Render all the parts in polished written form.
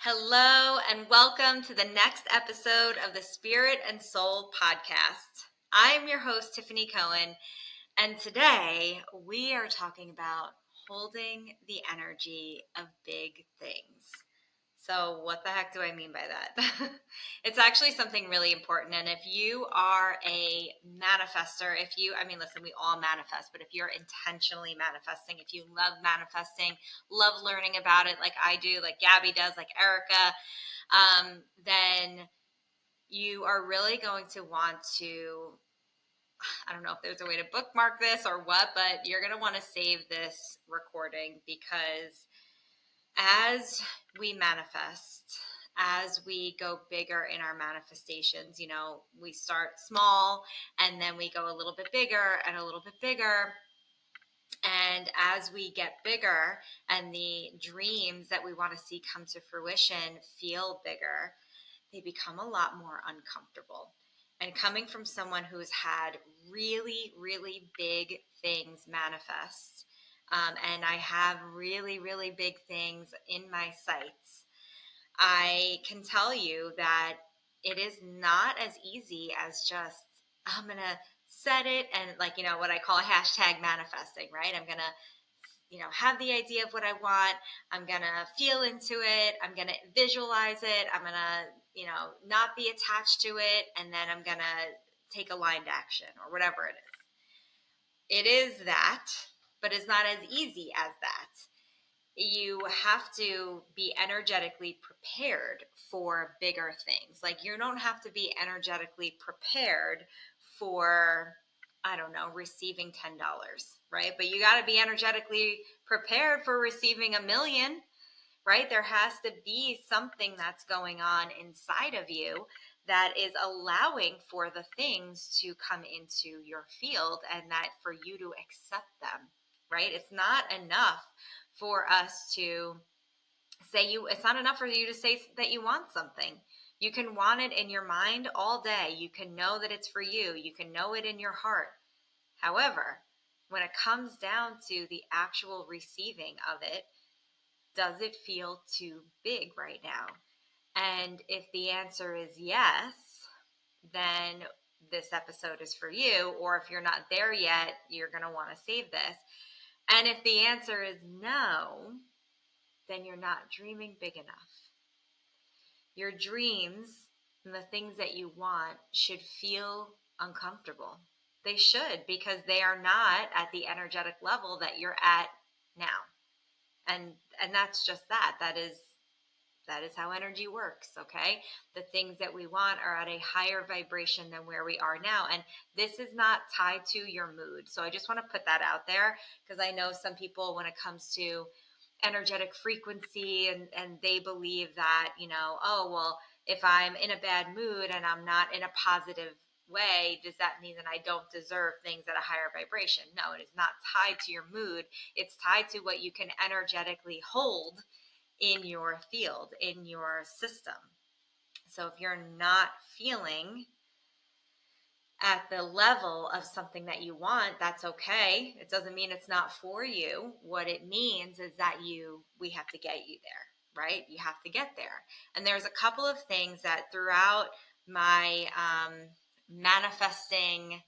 Hello, and welcome to the next episode of the Spirit and Soul podcast. I'm your host, Tiffany Cohen, and today we are talking about holding the energy of big things. So, what the heck do I mean by that? It's actually something really important. And if you are a manifester, listen, we all manifest, but if you're intentionally manifesting, if you love manifesting, love learning about it like I do, like Gabby does, like Erica, then you are really going to want to, I don't know if there's a way to bookmark this or what, but you're going to want to save this recording because as we manifest, as we go bigger in our manifestations, we start small and then we go a little bit bigger and a little bit bigger. And as we get bigger and the dreams that we want to see come to fruition feel bigger, they become a lot more uncomfortable. And coming from someone who's had really, really big things manifest, and I have really, really big things in my sights, I can tell you that it is not as easy as just, I'm going to set it and, what I call a hashtag manifesting, right? I'm going to have the idea of what I want. I'm going to feel into it. I'm going to visualize it. I'm going to, not be attached to it. And then I'm going to take aligned action or whatever it is. It is that, but it's not as easy as that. You have to be energetically prepared for bigger things. Like, you don't have to be energetically prepared for, I don't know, receiving $10, right? But you got to be energetically prepared for receiving $1 million, right? There has to be something that's going on inside of you that is allowing for the things to come into your field and that for you to accept them, right? It's not enough for us to it's not enough for you to say that you want something. You can want it in your mind all day. You can know that it's for you. You can know it in your heart. However, when it comes down to the actual receiving of it, does it feel too big right now? And if the answer is yes, then this episode is for you. Or if you're not there yet, you're going to want to save this. And if the answer is no, then you're not dreaming big enough. Your dreams and the things that you want should feel uncomfortable. They should, because they are not at the energetic level that you're at now. And that's just that. That is how energy works, okay? The things that we want are at a higher vibration than where we are now. And this is not tied to your mood. So I just want to put that out there because I know some people, when it comes to energetic frequency, and they believe that, oh, well, if I'm in a bad mood and I'm not in a positive way, does that mean that I don't deserve things at a higher vibration? No, it is not tied to your mood. It's tied to what you can energetically hold in your field, in your system. So if you're not feeling at the level of something that you want, that's okay. It doesn't mean it's not for you. What it means is that we have to get you there, right? You have to get there. And there's a couple of things that throughout my manifesting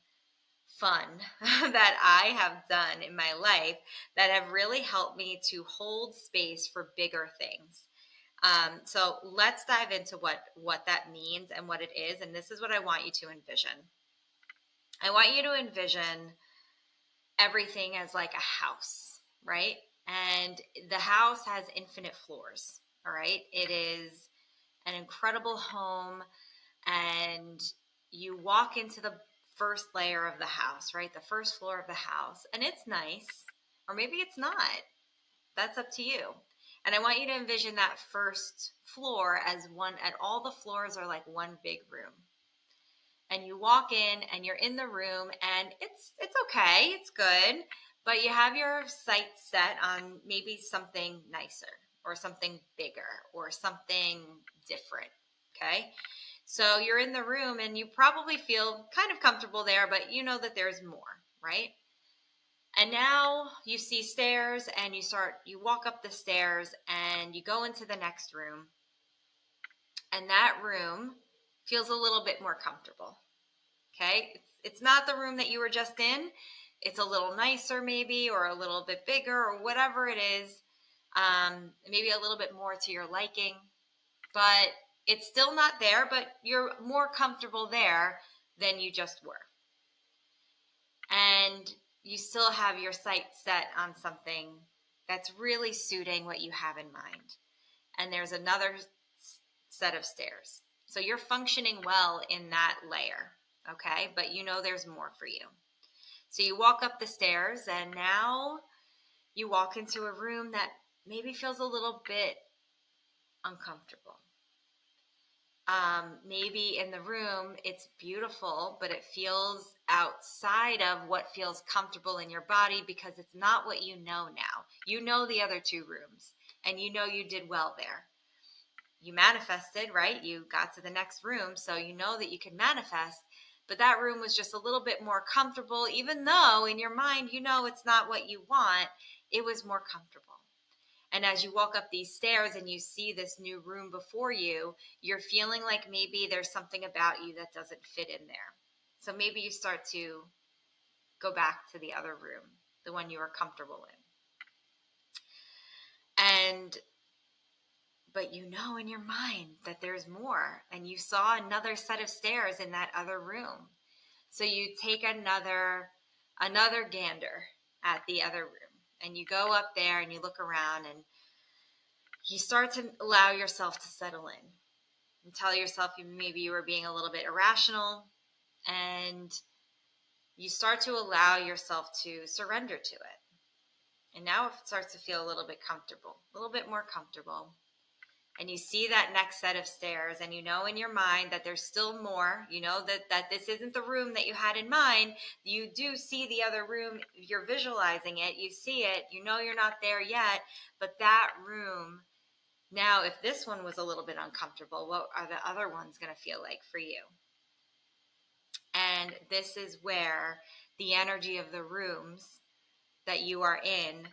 fun that I have done in my life that have really helped me to hold space for bigger things. So let's dive into what that means and what it is. And this is what I want you to envision. I want you to envision everything as like a house, right? And the house has infinite floors, all right? It is an incredible home, and you walk into the first layer of the house, right? The first floor of the house, and it's nice, or maybe it's not. That's up to you. And I want you to envision that first floor as all the floors are like one big room. And you walk in and you're in the room and it's okay, it's good, but you have your sights set on maybe something nicer or something bigger or something different, okay? So you're in the room and you probably feel kind of comfortable there, but you know that there's more, right? And now you see stairs and you walk up the stairs and you go into the next room. and that room feels a little bit more comfortable. Okay, it's not the room that you were just in. It's a little nicer, maybe, or a little bit bigger, or whatever it is. Maybe a little bit more to your liking, but it's still not there. But you're more comfortable there than you just were, and you still have your sights set on something that's really suiting what you have in mind. And there's another set of stairs. So you're functioning well in that layer, okay? But you know there's more for you. So you walk up the stairs, and now you walk into a room that maybe feels a little bit uncomfortable. Maybe in the room it's beautiful, but it feels outside of what feels comfortable in your body because it's not what you know now. You know the other two rooms, and you know you did well there. You manifested, right? You got to the next room, so you know that you can manifest, but that room was just a little bit more comfortable, even though in your mind you know it's not what you want. It was more comfortable. And as you walk up these stairs and you see this new room before you, you're feeling like maybe there's something about you that doesn't fit in there. So maybe you start to go back to the other room, the one you were comfortable in. But you know in your mind that there's more, and you saw another set of stairs in that other room. So you take another gander at the other room, and you go up there and you look around, and you start to allow yourself to settle in and tell yourself maybe you were being a little bit irrational, and you start to allow yourself to surrender to it. And now it starts to feel a little bit comfortable, a little bit more comfortable. And you see that next set of stairs, and you know in your mind that there's still more. You know that this isn't the room that you had in mind. You do see the other room. You're visualizing it. You see it. You know you're not there yet, but that room. Now, if this one was a little bit uncomfortable, what are the other ones going to feel like for you? And this is where the energy of the rooms that you are in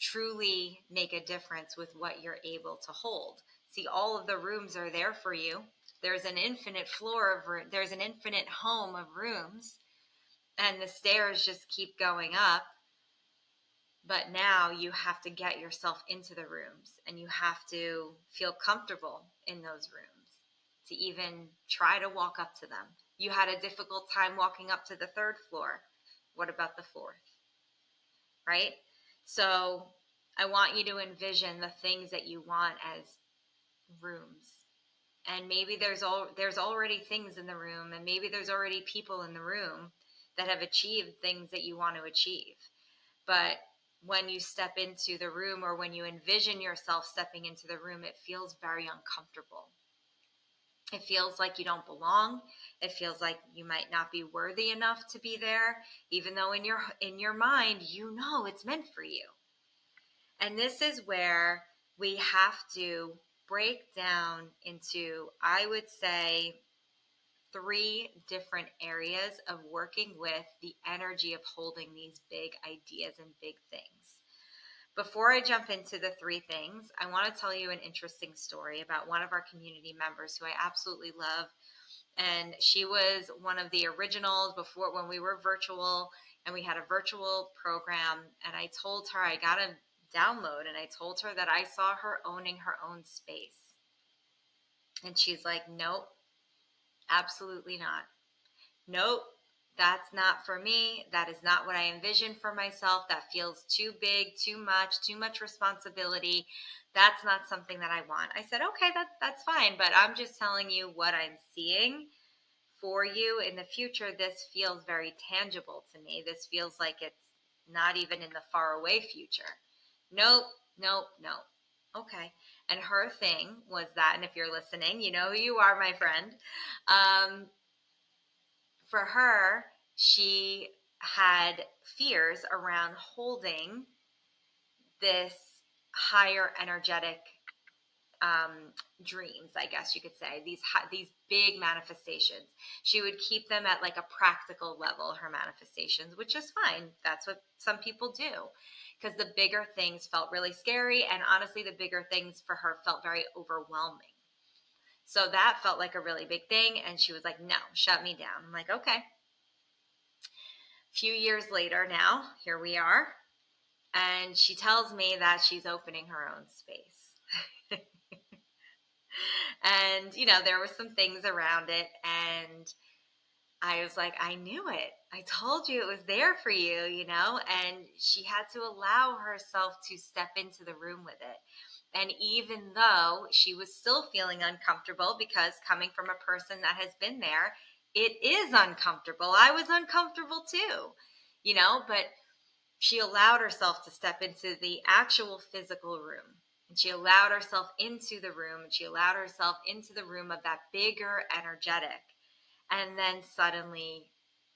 truly make a difference with what you're able to hold. See, all of the rooms are there for you. There's an infinite there's an infinite home of rooms, and the stairs just keep going up. But now you have to get yourself into the rooms, and you have to feel comfortable in those rooms to even try to walk up to them. You had a difficult time walking up to the third floor. What about the fourth? Right? So I want you to envision the things that you want as rooms. And maybe there's already things in the room, and maybe there's already people in the room that have achieved things that you want to achieve. But when you step into the room, or when you envision yourself stepping into the room, it feels very uncomfortable. It feels like you don't belong. It feels like you might not be worthy enough to be there, even though in your mind you know it's meant for you. And this is where we have to break down into, I would say, 3 different areas of working with the energy of holding these big ideas and big things. Before I jump into the 3 things, I want to tell you an interesting story about one of our community members who I absolutely love. And she was one of the originals before, when we were virtual, and we had a virtual program. And I told her, I got a download, and I told her that I saw her owning her own space. And she's like, nope, absolutely not. Nope, that's not for me. That is not what I envisioned for myself. That feels too big, too much responsibility. That's not something that I want. I said, okay, that's fine, but I'm just telling you what I'm seeing for you in the future. This feels very tangible to me. This feels like it's not even in the far away future. Nope, nope, nope. Okay. And her thing was that, and if you're listening, you know who you are, my friend. For her, she had fears around holding this higher energetic dreams, I guess you could say, these big manifestations. She would keep them at like a practical level, her manifestations, which is fine. That's what some people do, because the bigger things felt really scary, and honestly, the bigger things for her felt very overwhelming. So that felt like a really big thing. And she was like, no, shut me down. I'm like, okay. A few years later now, here we are. And she tells me that she's opening her own space. And, there were some things around it. And I was like, I knew it. I told you it was there for you, and she had to allow herself to step into the room with it. And even though she was still feeling uncomfortable, because coming from a person that has been there, it is uncomfortable. I was uncomfortable too, but she allowed herself to step into the actual physical room. And she allowed herself into the room, and she allowed herself into the room of that bigger energetic. And then suddenly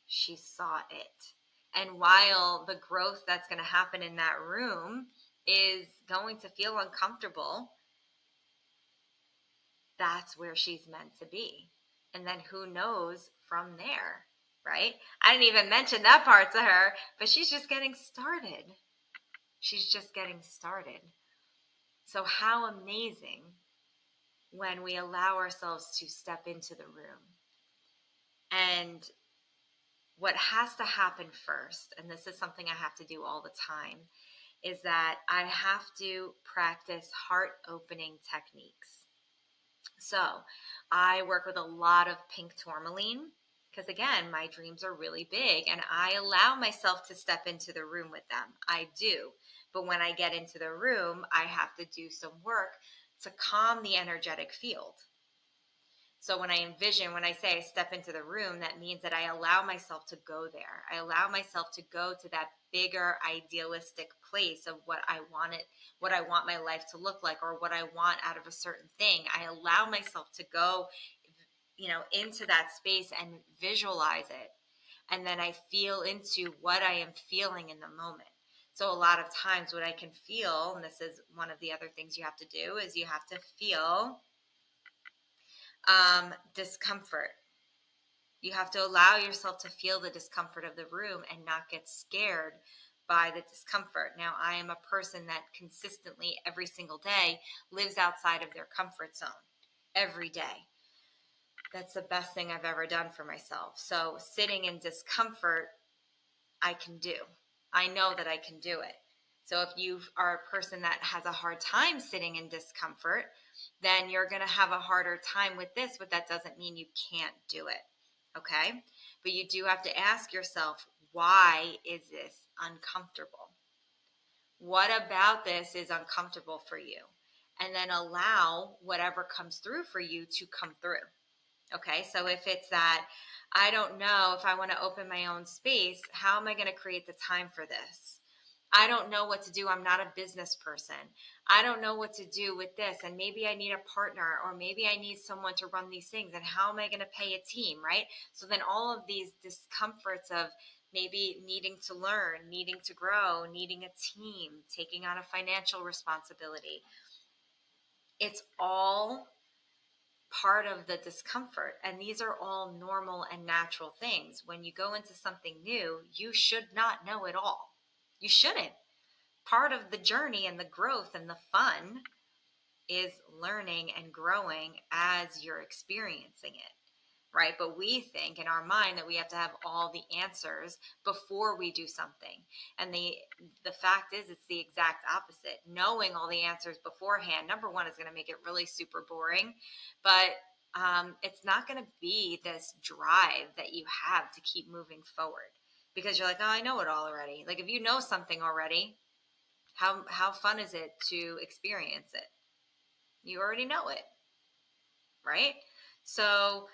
she saw it. And while the growth that's going to happen in that room is going to feel uncomfortable, that's where she's meant to be. And then who knows from there, right? I didn't even mention that part to her, but she's just getting started. She's just getting started. So how amazing when we allow ourselves to step into the room. And what has to happen first, and this is something I have to do all the time, is that I have to practice heart opening techniques. So I work with a lot of pink tourmaline because, again, my dreams are really big and I allow myself to step into the room with them. I do. But when I get into the room, I have to do some work to calm the energetic field. So when I say I step into the room, that means that I allow myself to go there. I allow myself to go to that bigger idealistic place of what I want my life to look like, or what I want out of a certain thing. I allow myself to go, into that space and visualize it. And then I feel into what I am feeling in the moment. So a lot of times what I can feel, and this is one of the other things you have to do, is you have to feel discomfort. You have to allow yourself to feel the discomfort of the room and not get scared by the discomfort. Now, I am a person that consistently every single day lives outside of their comfort zone every day. That's the best thing I've ever done for myself. So sitting in discomfort, I can do. I know that I can do it. So if you are a person that has a hard time sitting in discomfort, then you're going to have a harder time with this, but that doesn't mean you can't do it. Okay? But you do have to ask yourself, why is this uncomfortable? What about this is uncomfortable for you? And then allow whatever comes through for you to come through. Okay, so if it's that I don't know if I want to open my own space, how am I going to create the time for this? I don't know what to do. I'm not a business person. I don't know what to do with this. And maybe I need a partner, or maybe I need someone to run these things. And how am I going to pay a team, right? So then all of these discomforts of maybe needing to learn, needing to grow, needing a team, taking on a financial responsibility, it's all part of the discomfort. And these are all normal and natural things. When you go into something new, you should not know it all. You shouldn't. Part of the journey and the growth and the fun is learning and growing as you're experiencing it, right? But we think in our mind that we have to have all the answers before we do something. And the fact is, it's the exact opposite. Knowing all the answers beforehand, number one, is going to make it really super boring, but it's not going to be this drive that you have to keep moving forward, because you're like, oh, I know it all already. Like, if you know something already, how fun is it to experience it? You already know it, right? So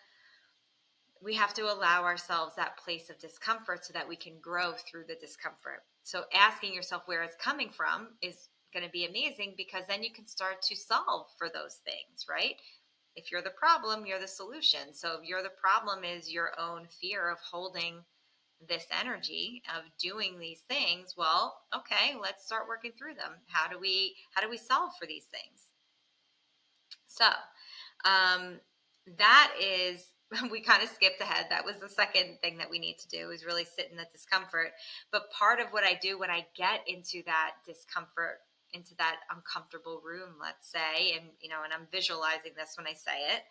we have to allow ourselves that place of discomfort so that we can grow through the discomfort. So asking yourself where it's coming from is going to be amazing, because then you can start to solve for those things, right? If you're the problem, you're the solution. So if you're the problem is your own fear of holding this energy of doing these things, well, okay, let's start working through them. How do we solve for these things? So that is, we kind of skipped ahead. That was the second thing that we need to do, is really sit in the discomfort. But part of what I do when I get into that discomfort into that uncomfortable room, let's say, and and I'm visualizing this when I say it,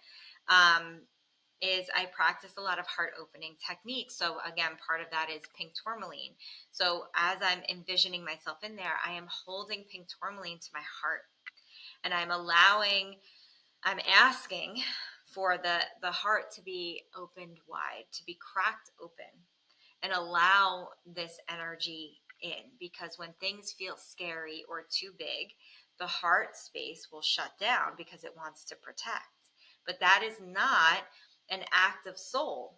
is I practice a lot of heart opening techniques. So again, part of that is pink tourmaline. So as I'm envisioning myself in there, I am holding pink tourmaline to my heart, and I'm asking for the heart to be opened wide, to be cracked open, and allow this energy in, because when things feel scary or too big, the heart space will shut down because it wants to protect. But that is not an act of soul.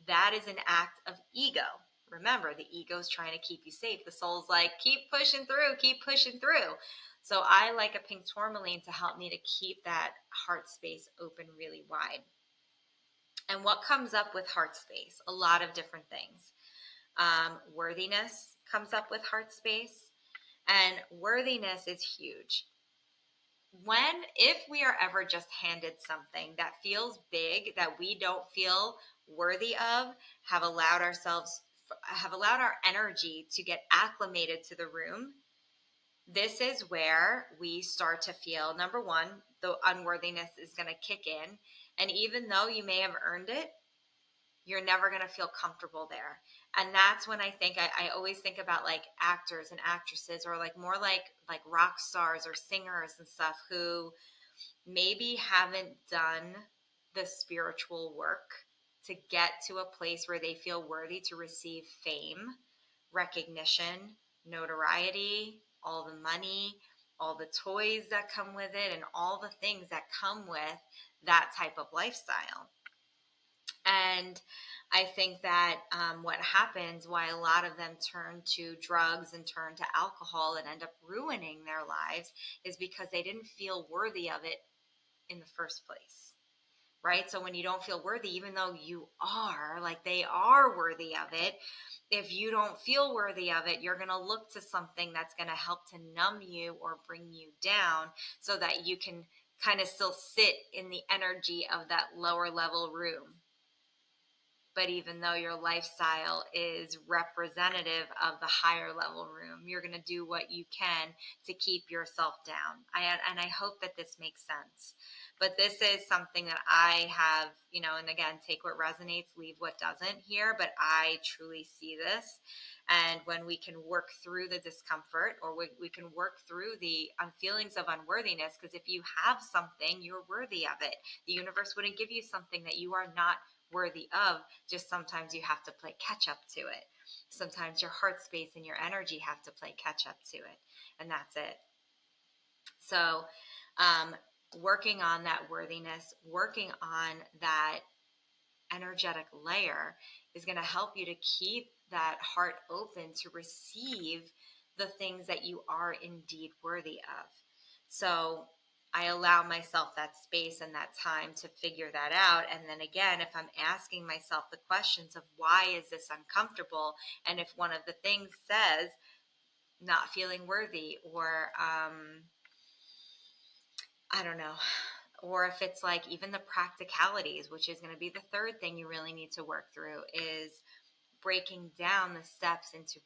That is an act of ego. Remember, the ego is trying to keep you safe. The soul's like, keep pushing through, keep pushing through. So I like a pink tourmaline to help me to keep that heart space open really wide. And what comes up with heart space? A lot of different things. Worthiness comes up with heart space, and worthiness is huge. If we are ever just handed something that feels big, that we don't feel worthy of, have allowed our energy to get acclimated to the room, this is where we start to feel, number one, the unworthiness is going to kick in. And even though you may have earned it, you're never going to feel comfortable there. And that's when I always think about like actors and actresses, or like more like rock stars or singers and stuff, who maybe haven't done the spiritual work to get to a place where they feel worthy to receive fame, recognition, notoriety, all the money, all the toys that come with it, and all the things that come with that type of lifestyle. And I think that what happens, why a lot of them turn to drugs and turn to alcohol and end up ruining their lives, is because they didn't feel worthy of it in the first place. Right? So when you don't feel worthy, even though you are, like they are worthy of it, if you don't feel worthy of it, you're going to look to something that's going to help to numb you or bring you down, so that you can kind of still sit in the energy of that lower level room. But even though your lifestyle is representative of the higher level room, you're going to do what you can to keep yourself down. And I hope that this makes sense. But this is something that I have, and again, take what resonates, leave what doesn't here. But I truly see this. And when we can work through the discomfort, or we can work through the feelings of unworthiness, because if you have something, you're worthy of it. The universe wouldn't give you something that you are not worthy of. Just sometimes you have to play catch up to it. Sometimes your heart space and your energy have to play catch up to it, and that's it. So working on that worthiness, working on that energetic layer, is going to help you to keep that heart open to receive the things that you are indeed worthy of. So I allow myself that space and that time to figure that out. And then again, if I'm asking myself the questions of why is this uncomfortable, and if one of the things says not feeling worthy, or I don't know, or if it's like even the practicalities, which is going to be the third thing you really need to work through, is breaking down the steps into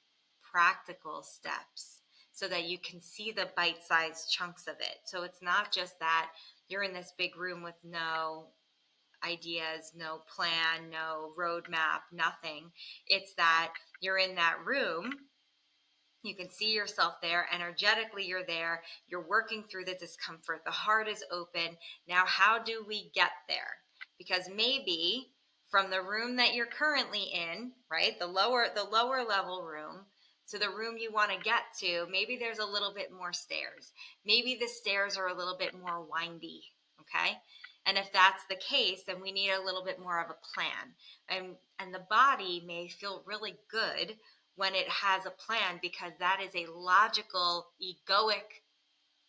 practical steps, so that you can see the bite-sized chunks of it. So it's not just that you're in this big room with no ideas, no plan, no roadmap, nothing. It's that you're in that room. You can see yourself there. Energetically, you're there. You're working through the discomfort. The heart is open. Now, how do we get there? Because maybe from the room that you're currently in, right, the lower level room, to the room you want to get to, maybe there's a little bit more stairs. Maybe the stairs are a little bit more windy, okay? And if that's the case, then we need a little bit more of a plan. And the body may feel really good when it has a plan, because that is a logical, egoic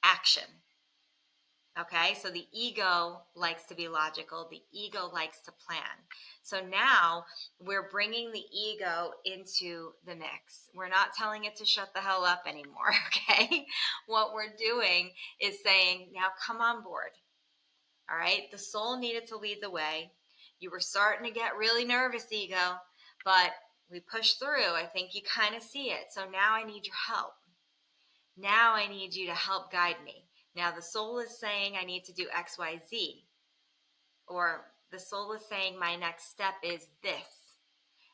action. Okay, so the ego likes to be logical. The ego likes to plan. So now we're bringing the ego into the mix. We're not telling it to shut the hell up anymore, okay? What we're doing is saying, now come on board. All right, the soul needed to lead the way. You were starting to get really nervous, ego, but we pushed through. I think you kind of see it. So now I need your help. Now I need you to help guide me. Now the soul is saying I need to do X, Y, Z. Or the soul is saying my next step is this.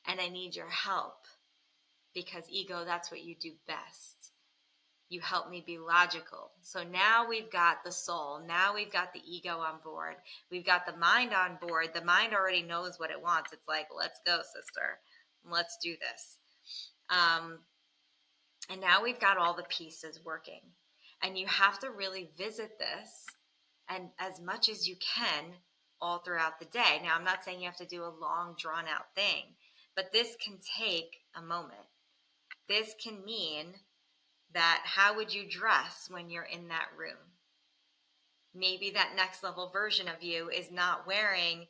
And I need your help. Because ego, that's what you do best. You help me be logical. So now we've got the soul. Now we've got the ego on board. We've got the mind on board. The mind already knows what it wants. It's like, let's go, sister. Let's do this. And now we've got all the pieces working. And you have to really visit this and as much as you can all throughout the day. Now, I'm not saying you have to do a long, drawn out thing, but this can take a moment. This can mean that how would you dress when you're in that room? Maybe that next level version of you is not wearing,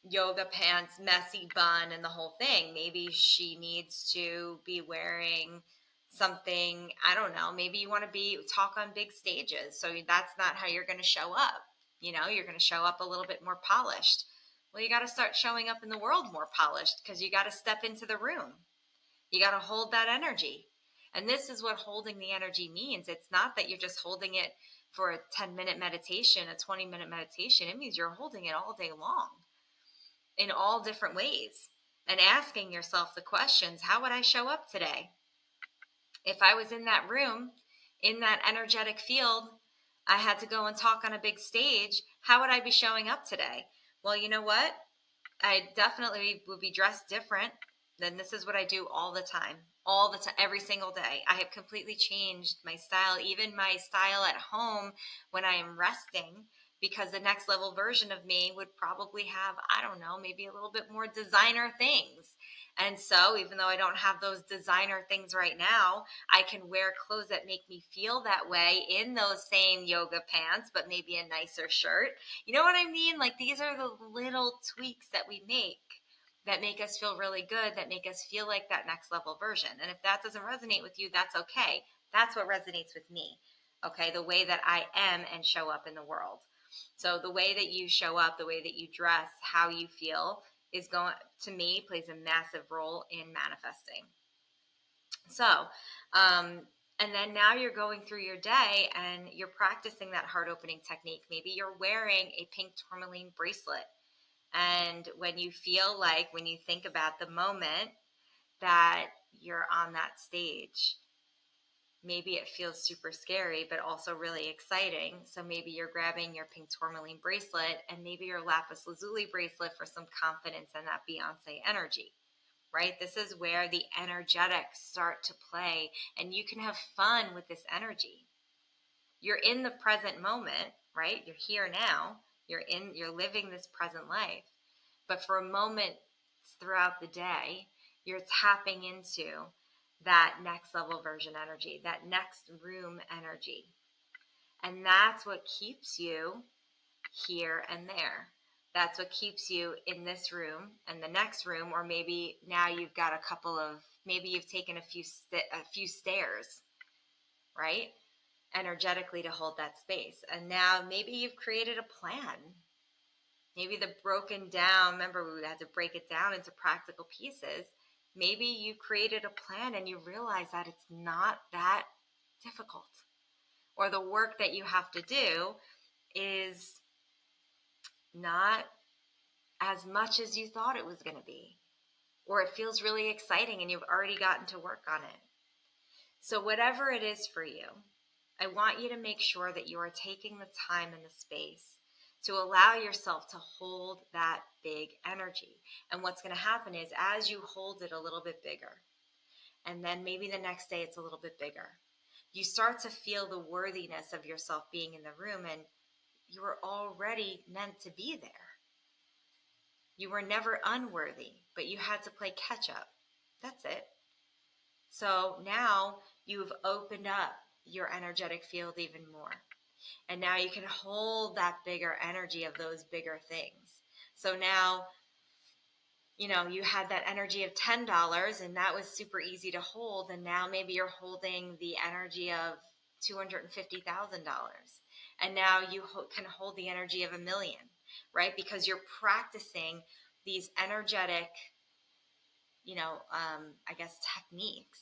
yoga pants, messy bun, and the whole thing. Maybe she needs to be wearing something, I don't know, maybe you want to talk on big stages. So that's not how you're going to show up. You're going to show up a little bit more polished. Well, you got to start showing up in the world more polished because you got to step into the room. You got to hold that energy. And this is what holding the energy means. It's not that you're just holding it for a 10-minute meditation, a 20-minute meditation. It means you're holding it all day long in all different ways and asking yourself the questions, how would I show up today? If I was in that room, in that energetic field, I had to go and talk on a big stage, how would I be showing up today? Well, you know what? I definitely would be dressed different. Then this is what I do all the time, every single day. I have completely changed my style, even my style at home when I am resting, because the next level version of me would probably have, I don't know, maybe a little bit more designer things. And so even though I don't have those designer things right now, I can wear clothes that make me feel that way in those same yoga pants, but maybe a nicer shirt. You know what I mean? Like, these are the little tweaks that we make us feel really good, that make us feel like that next level version. And if that doesn't resonate with you, that's okay. That's what resonates with me. Okay, the way that I am and show up in the world. So the way that you show up, the way that you dress, how you feel is going to me plays a massive role in manifesting. So, and then now you're going through your day and you're practicing that heart opening technique. Maybe you're wearing a pink tourmaline bracelet. And when you think about the moment that you're on that stage, maybe it feels super scary, but also really exciting. So maybe you're grabbing your pink tourmaline bracelet and maybe your lapis lazuli bracelet for some confidence and that Beyonce energy. Right? This is where the energetics start to play and you can have fun with this energy. You're in the present moment, right? You're here now. You're living this present life. But for a moment throughout the day, you're tapping into that next level version energy, that next room energy. And that's what keeps you here and there. That's what keeps you in this room and the next room, or maybe now you've got maybe you've taken a few stairs, right? Energetically to hold that space. And now maybe you've created a plan. Maybe the broken down, remember we had to break it down into practical pieces. Maybe you created a plan and you realize that it's not that difficult. Or the work that you have to do is not as much as you thought it was going to be. Or it feels really exciting and you've already gotten to work on it. So whatever it is for you, I want you to make sure that you are taking the time and the space to allow yourself to hold that big energy. And what's going to happen is as you hold it a little bit bigger, and then maybe the next day it's a little bit bigger, you start to feel the worthiness of yourself being in the room, and you were already meant to be there. You were never unworthy, but you had to play catch up. That's it. So now you've opened up your energetic field even more. And now you can hold that bigger energy of those bigger things. So now, you had that energy of $10 and that was super easy to hold. And now maybe you're holding the energy of $250,000. And now you can hold the energy of $1 million, right? Because you're practicing these energetic, techniques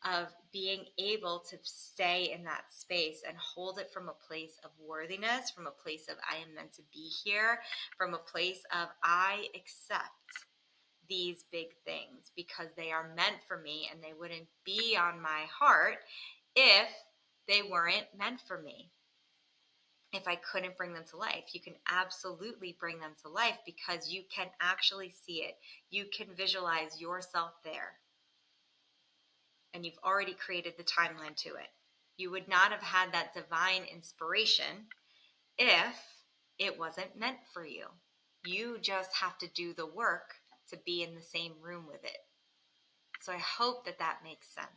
of being able to stay in that space and hold it from a place of worthiness, from a place of I am meant to be here, from a place of I accept these big things because they are meant for me, and they wouldn't be on my heart if they weren't meant for me. If I couldn't bring them to life, you can absolutely bring them to life because you can actually see it. You can visualize yourself there, and you've already created the timeline to it. You would not have had that divine inspiration if it wasn't meant for you. You just have to do the work to be in the same room with it. So I hope that that makes sense.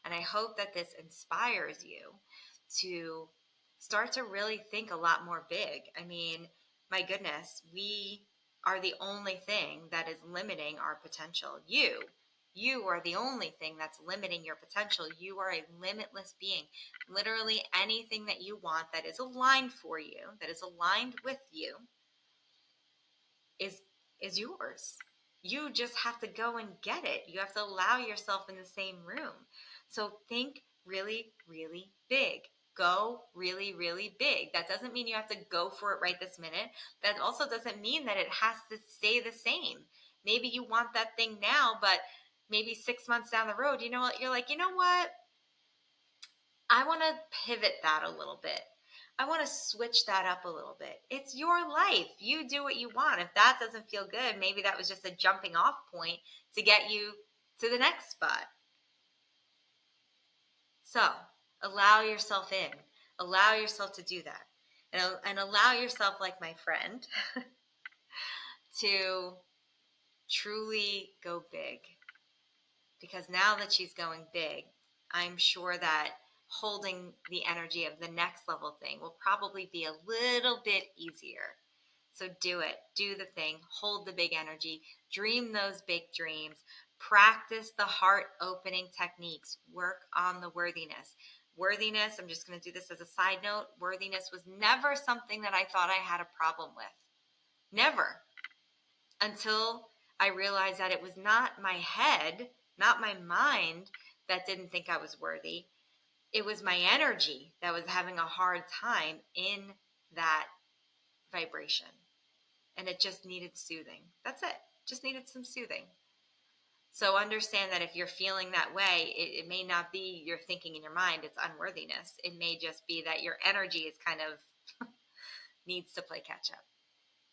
And I hope that this inspires you to start to really think a lot more big. I mean, my goodness, we are the only thing that is limiting our potential. You are the only thing that's limiting your potential. You are a limitless being. Literally anything that you want that is aligned for you, that is aligned with you, is yours. You just have to go and get it. You have to allow yourself in the same room. So think really, really big. Go really, really big. That doesn't mean you have to go for it right this minute. That also doesn't mean that it has to stay the same. Maybe you want that thing now, but maybe 6 months down the road, you know what? You're like, you know what? I want to pivot that a little bit. I want to switch that up a little bit. It's your life. You do what you want. If that doesn't feel good, maybe that was just a jumping off point to get you to the next spot. So allow yourself in. Allow yourself to do that. And allow yourself, like my friend, to truly go big. Because now that she's going big, I'm sure that holding the energy of the next level thing will probably be a little bit easier. So do it. Do the thing. Hold the big energy. Dream those big dreams. Practice the heart opening techniques. Work on the worthiness. Worthiness, I'm just going to do this as a side note. Worthiness was never something that I thought I had a problem with. Never. Until I realized that it was not my head, not my mind that didn't think I was worthy. It was my energy that was having a hard time in that vibration. And it just needed soothing. That's it. Just needed some soothing. So understand that if you're feeling that way, it may not be your thinking in your mind, it's unworthiness. It may just be that your energy is kind of needs to play catch up.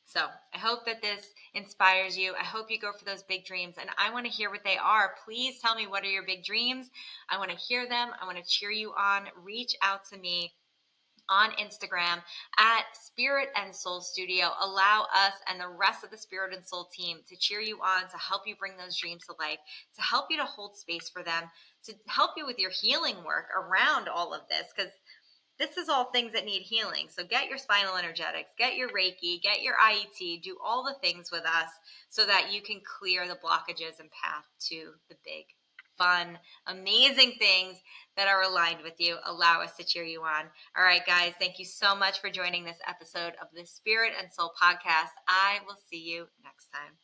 So I hope that this inspires you. I hope you go for those big dreams, and I want to hear what they are. Please tell me, what are your big dreams? I want to hear them. I want to cheer you on. Reach out to me on Instagram at Spirit and Soul Studio. Allow us and the rest of the Spirit and Soul team to cheer you on, to help you bring those dreams to life, to help you to hold space for them, to help you with your healing work around all of this, because this is all things that need healing. So get your spinal energetics, get your Reiki, get your IET, do all the things with us so that you can clear the blockages and path to the big, fun, amazing things that are aligned with you. Allow us to cheer you on. All right, guys, thank you so much for joining this episode of the Spirit and Soul Podcast. I will see you next time.